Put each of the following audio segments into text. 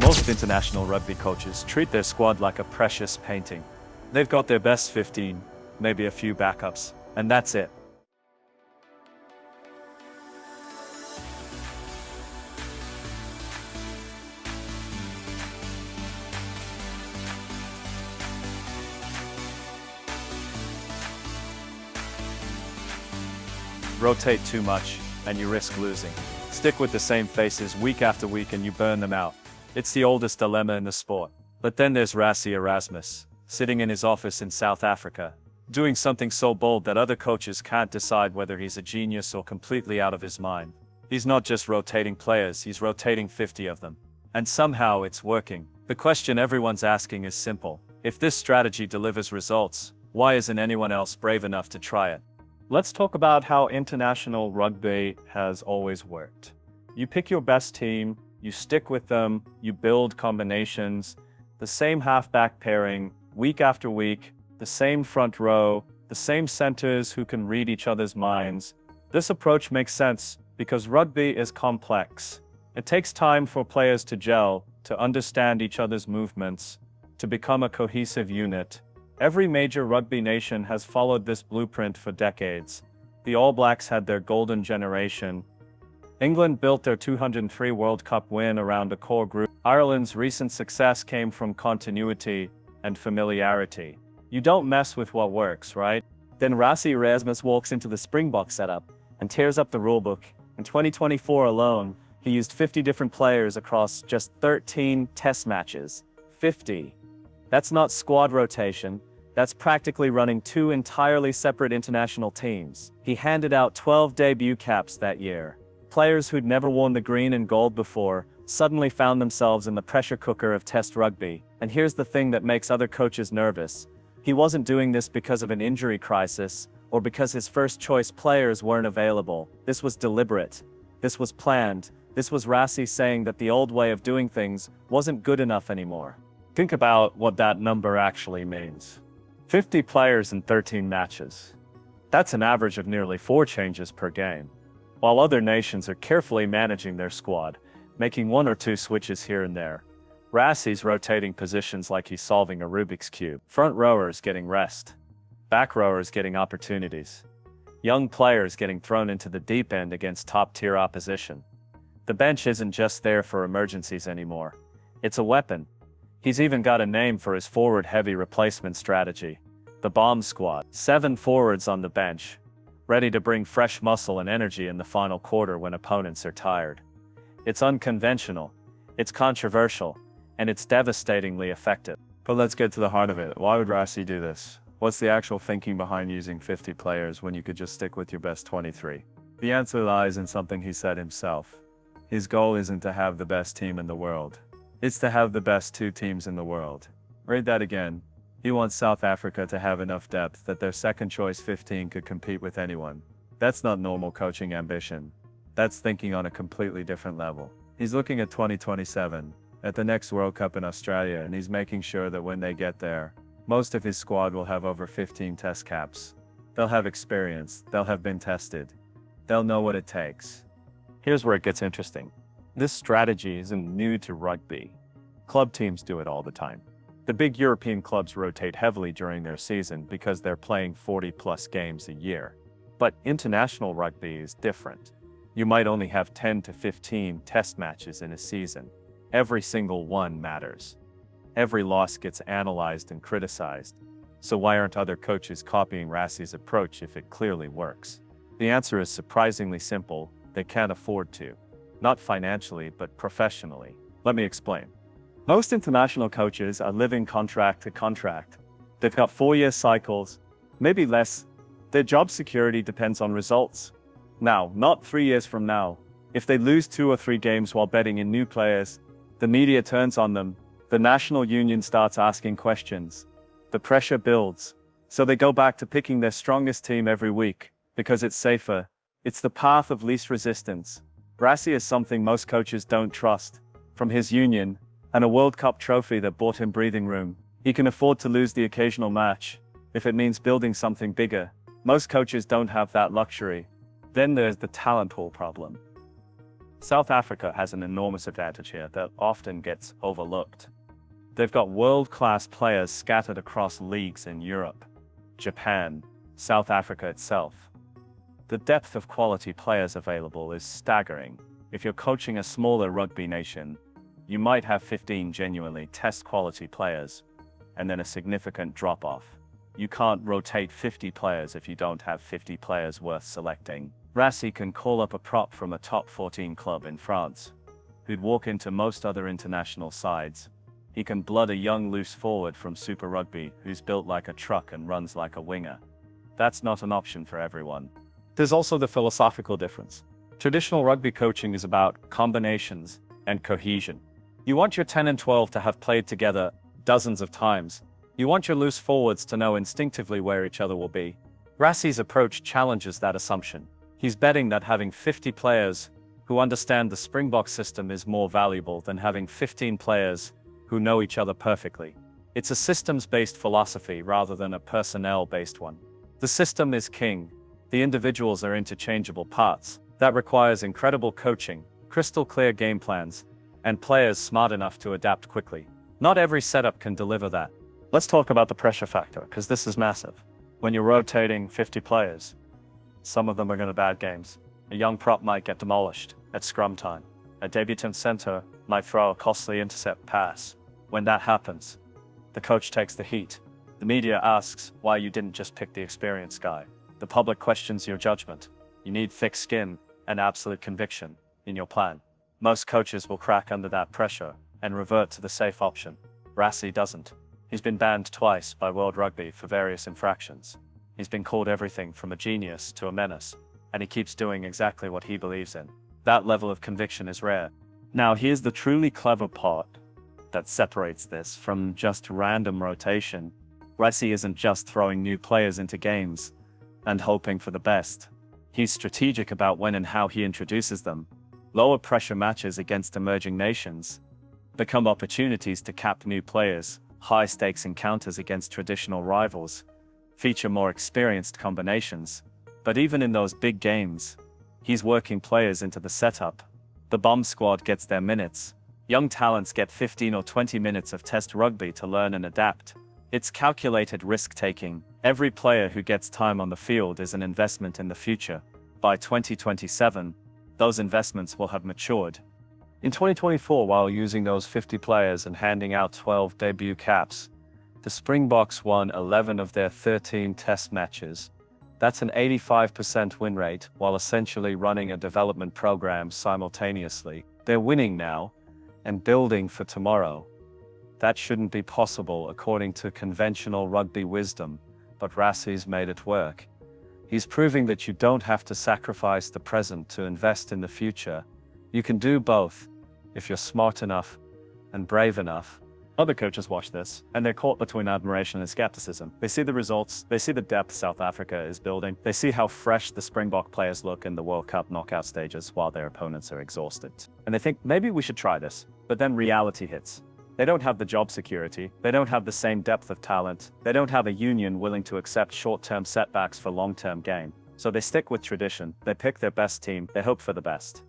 Most international rugby coaches treat their squad like a precious painting. They've got their best 15, maybe a few backups, and that's it. Rotate too much, and you risk losing. Stick with the same faces week after week and you burn them out. It's the oldest dilemma in the sport. But then there's Rassie Erasmus, sitting in his office in South Africa, doing something so bold that other coaches can't decide whether he's a genius or completely out of his mind. He's not just rotating players, he's rotating 50 of them. And somehow it's working. The question everyone's asking is simple. If this strategy delivers results, why isn't anyone else brave enough to try it? Let's talk about how international rugby has always worked. You pick your best team, you stick with them, you build combinations, the same halfback pairing, week after week, the same front row, the same centers who can read each other's minds. This approach makes sense because rugby is complex. It takes time for players to gel, to understand each other's movements, to become a cohesive unit. Every major rugby nation has followed this blueprint for decades. The All Blacks had their golden generation. England built their 203 World Cup win around a core group. Ireland's recent success came from continuity and familiarity. You don't mess with what works, right? Then Rassie Erasmus walks into the Springbok setup and tears up the rulebook. In 2024 alone, he used 50 different players across just 13 test matches. 50. That's not squad rotation. That's practically running two entirely separate international teams. He handed out 12 debut caps that year. Players who'd never worn the green and gold before suddenly found themselves in the pressure cooker of Test rugby. And here's the thing that makes other coaches nervous. He wasn't doing this because of an injury crisis or because his first choice players weren't available. This was deliberate. This was planned. This was Rassie saying that the old way of doing things wasn't good enough anymore. Think about what that number actually means. 50 players in 13 matches. That's an average of nearly 4 changes per game. While other nations are carefully managing their squad, making 1 or 2 switches here and there, Rassie's rotating positions like he's solving a Rubik's Cube. Front rowers getting rest. Back rowers getting opportunities. Young players getting thrown into the deep end against top-tier opposition. The bench isn't just there for emergencies anymore. It's a weapon. He's even got a name for his forward-heavy replacement strategy, the bomb squad. 7 forwards on the bench, ready to bring fresh muscle and energy in the final quarter when opponents are tired. It's unconventional, it's controversial, and it's devastatingly effective. But let's get to the heart of it. Why would Rassie do this? What's the actual thinking behind using 50 players when you could just stick with your best 23? The answer lies in something he said himself. His goal isn't to have the best team in the world. It's to have the best 2 teams in the world. Read that again. He wants South Africa to have enough depth that their second choice 15 could compete with anyone. That's not normal coaching ambition. That's thinking on a completely different level. He's looking at 2027, at the next World Cup in Australia, and he's making sure that when they get there, most of his squad will have over 15 test caps. They'll have experience, they'll have been tested. They'll know what it takes. Here's where it gets interesting. This strategy isn't new to rugby. Club teams do it all the time. The big European clubs rotate heavily during their season because they're playing 40-plus games a year. But international rugby is different. You might only have 10 to 15 test matches in a season. Every single one matters. Every loss gets analyzed and criticized. So why aren't other coaches copying Rassie's approach if it clearly works? The answer is surprisingly simple. They can't afford to. Not financially, but professionally. Let me explain. Most international coaches are living contract to contract. They've got 4-year cycles, maybe less. Their job security depends on results. Now, not 3 years from now. If they lose 2 or 3 games while betting in new players, the media turns on them. The national union starts asking questions. The pressure builds. So they go back to picking their strongest team every week, because it's safer. It's the path of least resistance. Rassie is something most coaches don't trust. From his union, and a World Cup trophy that bought him breathing room, he can afford to lose the occasional match, if it means building something bigger. Most coaches don't have that luxury. Then there's the talent pool problem. South Africa has an enormous advantage here that often gets overlooked. They've got world-class players scattered across leagues in Europe, Japan, South Africa itself. The depth of quality players available is staggering. If you're coaching a smaller rugby nation, you might have 15 genuinely test-quality players, and then a significant drop-off. You can't rotate 50 players if you don't have 50 players worth selecting. Rassie can call up a prop from a top 14 club in France, who'd walk into most other international sides. He can blood a young loose forward from Super Rugby who's built like a truck and runs like a winger. That's not an option for everyone. There's also the philosophical difference. Traditional rugby coaching is about combinations and cohesion. You want your 10 and 12 to have played together dozens of times. You want your loose forwards to know instinctively where each other will be. Rassie's approach challenges that assumption. He's betting that having 50 players who understand the Springbok system is more valuable than having 15 players who know each other perfectly. It's a systems-based philosophy rather than a personnel-based one. The system is king. The individuals are interchangeable parts. That requires incredible coaching, crystal clear game plans, and players smart enough to adapt quickly. Not every setup can deliver that. Let's talk about the pressure factor, because this is massive. When you're rotating 50 players, some of them are going to bad games. A young prop might get demolished at scrum time. A debutant center might throw a costly intercept pass. When that happens, the coach takes the heat. The media asks why you didn't just pick the experienced guy. The public questions your judgment. You need thick skin and absolute conviction in your plan. Most coaches will crack under that pressure and revert to the safe option. Rassie doesn't. He's been banned twice by World Rugby for various infractions. He's been called everything from a genius to a menace, and he keeps doing exactly what he believes in. That level of conviction is rare. Now, here's the truly clever part that separates this from just random rotation. Rassie isn't just throwing new players into games and hoping for the best. He's strategic about when and how he introduces them. Lower pressure matches against emerging nations become opportunities to cap new players. High stakes encounters against traditional rivals feature more experienced combinations. But even in those big games, he's working players into the setup. The bomb squad gets their minutes. Young talents get 15 or 20 minutes of test rugby to learn and adapt. It's calculated risk-taking. Every player who gets time on the field is an investment in the future. By 2027, those investments will have matured. In 2024, while using those 50 players and handing out 12 debut caps, the Springboks won 11 of their 13 test matches. That's an 85% win rate, while essentially running a development program simultaneously. They're winning now and building for tomorrow. That shouldn't be possible according to conventional rugby wisdom, but Rassie's made it work. He's proving that you don't have to sacrifice the present to invest in the future. You can do both if you're smart enough and brave enough. Other coaches watch this, and they're caught between admiration and skepticism. They see the results, they see the depth South Africa is building, they see how fresh the Springbok players look in the World Cup knockout stages while their opponents are exhausted. And they think, maybe we should try this. But then reality hits. They don't have the job security, they don't have the same depth of talent, they don't have a union willing to accept short-term setbacks for long-term gain. So they stick with tradition, they pick their best team, they hope for the best.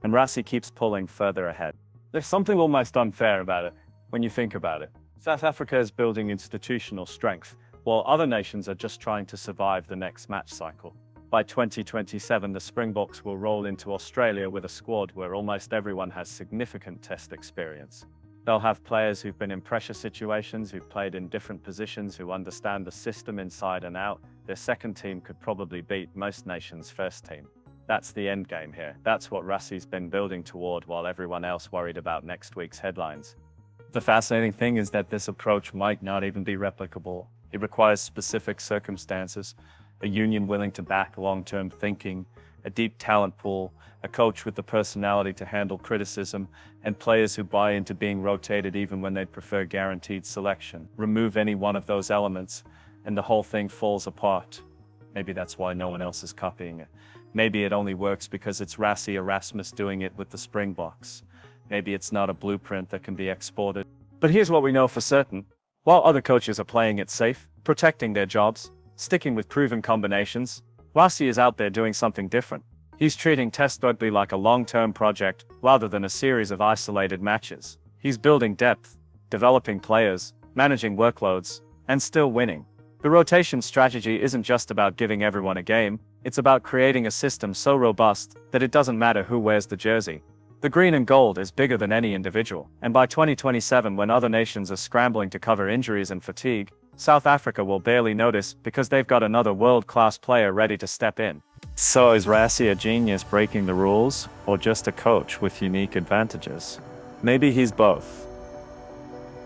And Rassie keeps pulling further ahead. There's something almost unfair about it, when you think about it. South Africa is building institutional strength, while other nations are just trying to survive the next match cycle. By 2027, the Springboks will roll into Australia with a squad where almost everyone has significant test experience. They'll have players who've been in pressure situations, who've played in different positions, who understand the system inside and out. Their second team could probably beat most nations' first team. That's the end game here. That's what Rassie's been building toward while everyone else worried about next week's headlines. The fascinating thing is that this approach might not even be replicable. It requires specific circumstances, a union willing to back long-term thinking, a deep talent pool, a coach with the personality to handle criticism, and players who buy into being rotated even when they'd prefer guaranteed selection. Remove any one of those elements, and the whole thing falls apart. Maybe that's why no one else is copying it. Maybe it only works because it's Rassie Erasmus doing it with the Springboks. Maybe it's not a blueprint that can be exported. But here's what we know for certain. While other coaches are playing it safe, protecting their jobs, sticking with proven combinations, Rassie is out there doing something different. He's treating Test rugby like a long-term project rather than a series of isolated matches. He's building depth, developing players, managing workloads, and still winning. The rotation strategy isn't just about giving everyone a game, it's about creating a system so robust that it doesn't matter who wears the jersey. The green and gold is bigger than any individual, and by 2027, when other nations are scrambling to cover injuries and fatigue, South Africa will barely notice because they've got another world-class player ready to step in. So is Rassie a genius breaking the rules, or just a coach with unique advantages? Maybe he's both.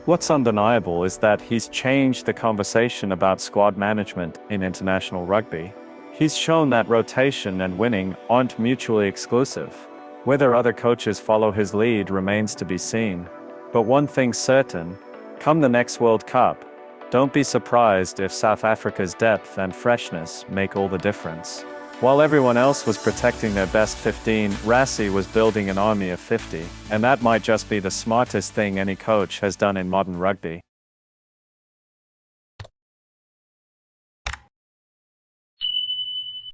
What's undeniable is that he's changed the conversation about squad management in international rugby. He's shown that rotation and winning aren't mutually exclusive. Whether other coaches follow his lead remains to be seen. But one thing's certain, come the next World Cup, don't be surprised if South Africa's depth and freshness make all the difference. While everyone else was protecting their best 15, Rassie was building an army of 50, and that might just be the smartest thing any coach has done in modern rugby.